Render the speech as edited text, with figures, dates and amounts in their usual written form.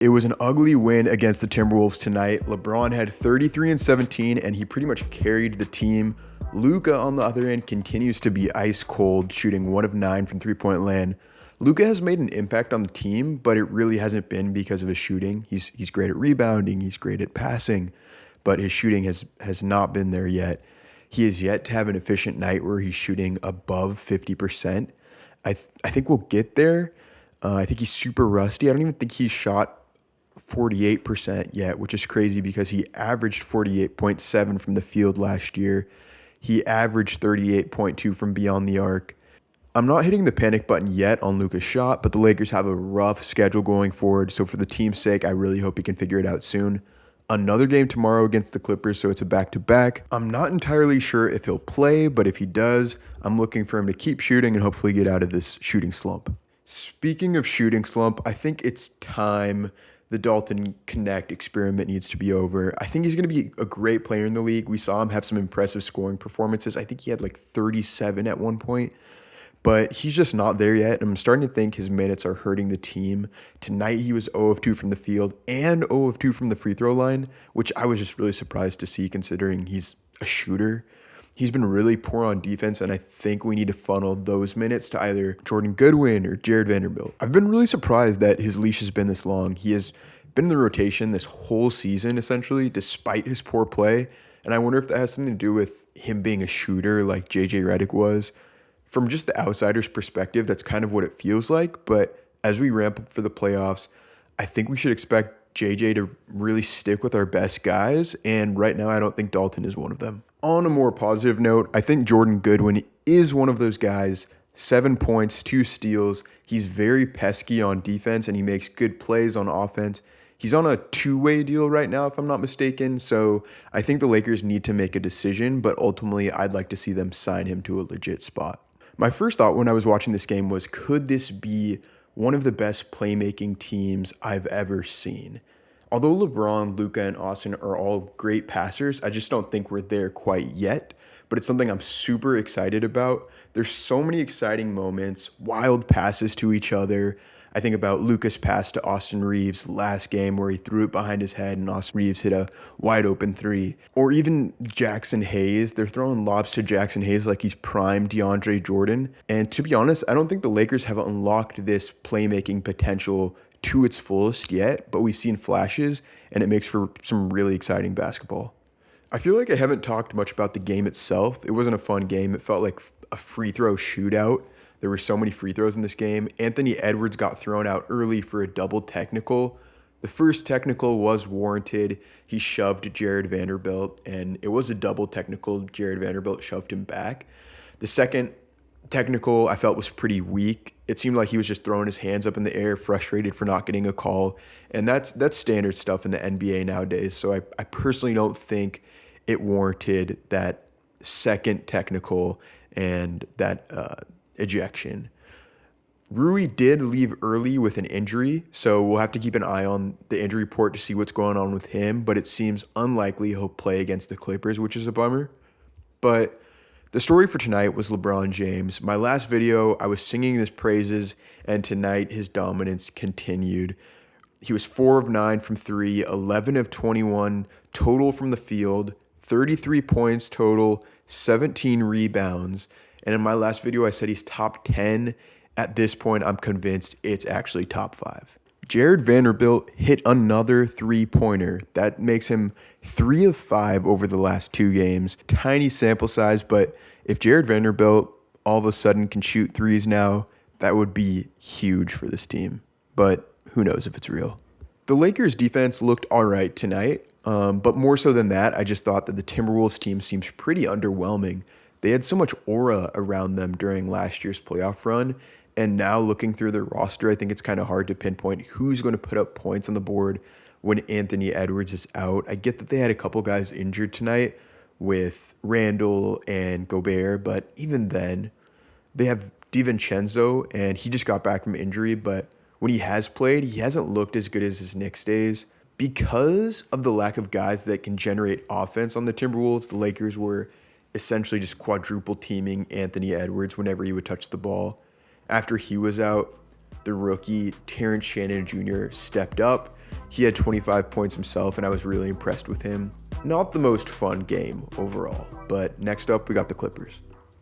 It was an ugly win against the Timberwolves tonight. LeBron had 33 and 17, and he pretty much carried the team. Luka, on the other end, continues to be ice cold, shooting 1 of 9 from three-point land. Luka has made an impact on the team, but it really hasn't been because of his shooting. He's great at rebounding, he's great at passing, but his shooting has not been there yet. He is yet to have an efficient night where he's shooting above 50%. I think we'll get there. I think he's super rusty. I don't even think he's shot 48% yet, which is crazy because he averaged 48.7 from the field last year. He averaged 38.2 from beyond the arc. I'm not hitting the panic button yet on Luka's shot, but the Lakers have a rough schedule going forward, so for the team's sake, I really hope he can figure it out soon. Another game tomorrow against the Clippers, so it's a back-to-back. I'm not entirely sure if he'll play, but if he does, I'm looking for him to keep shooting and hopefully get out of this shooting slump. Speaking of shooting slump, I think it's time the Dalton Connect experiment needs to be over. I think he's going to be a great player in the league. We saw him have some impressive scoring performances. I think he had like 37 at one point, but he's just not there yet. I'm starting to think his minutes are hurting the team. Tonight he was 0 of 2 from the field and 0 of 2 from the free throw line, which I was just really surprised to see considering he's a shooter. He's been really poor on defense, and I think we need to funnel those minutes to either Jordan Goodwin or Jared Vanderbilt. I've been really surprised that his leash has been this long. He has been in the rotation this whole season, essentially, despite his poor play, and I wonder if that has something to do with him being a shooter like JJ Redick was. From just the outsider's perspective, that's kind of what it feels like, but as we ramp up for the playoffs, I think we should expect JJ to really stick with our best guys, and right now I don't think Dalton is one of them. On a more positive note, I think Jordan Goodwin is one of those guys. 7 points, 2 steals. He's very pesky on defense, and he makes good plays on offense. He's on a two-way deal right now, if I'm not mistaken, so I think the Lakers need to make a decision, but ultimately I'd like to see them sign him to a legit spot. My first thought when I was watching this game was, could this be one of the best playmaking teams I've ever seen? Although LeBron, Luka, and Austin are all great passers, I just don't think we're there quite yet, but it's something I'm super excited about. There's so many exciting moments, wild passes to each other. I think about Luka's pass to Austin Reeves last game where he threw it behind his head and Austin Reeves hit a wide open three. Or even Jackson Hayes. They're throwing lobs to Jackson Hayes like he's prime DeAndre Jordan. And to be honest, I don't think the Lakers have unlocked this playmaking potential to its fullest yet, but we've seen flashes, and it makes for some really exciting basketball. I feel like I haven't talked much about the game itself. It wasn't a fun game. It felt like a free throw shootout. There were so many free throws in this game. Anthony Edwards got thrown out early for a double technical. The first technical was warranted. He shoved Jared Vanderbilt, and it was a double technical. Jared Vanderbilt shoved him back. The second technical I felt was pretty weak. It seemed like he was just throwing his hands up in the air, frustrated for not getting a call. And that's standard stuff in the NBA nowadays. So I personally don't think it warranted that second technical and that ejection. Rui did leave early with an injury, so we'll have to keep an eye on the injury report to see what's going on with him, but it seems unlikely he'll play against the Clippers, which is a bummer. But the story for tonight was LeBron James. My last video, I was singing his praises, and tonight his dominance continued. He was 4 of 9 from 3, 11 of 21 total from the field, 33 points total, 17 rebounds. And in my last video, I said he's top 10. At this point, I'm convinced it's actually top 5. Jared Vanderbilt hit another three-pointer. That makes him 3 of 5 over the last 2 games. Tiny sample size, but if Jared Vanderbilt all of a sudden can shoot threes now, that would be huge for this team. But who knows if it's real. The Lakers defense looked all right tonight, but more so than that, I just thought that the Timberwolves team seems pretty underwhelming. They had so much aura around them during last year's playoff run, and now looking through their roster, I think it's kind of hard to pinpoint who's going to put up points on the board when Anthony Edwards is out. I get that they had a couple guys injured tonight with Randall and Gobert, but even then, they have DiVincenzo, and he just got back from injury, but when he has played, he hasn't looked as good as his Knicks days. Because of the lack of guys that can generate offense on the Timberwolves, the Lakers were essentially just quadruple teaming Anthony Edwards whenever he would touch the ball. After he was out, the rookie Terrence Shannon Jr. stepped up. He had 25 points himself, and I was really impressed with him. Not the most fun game overall, but next up we got the Clippers.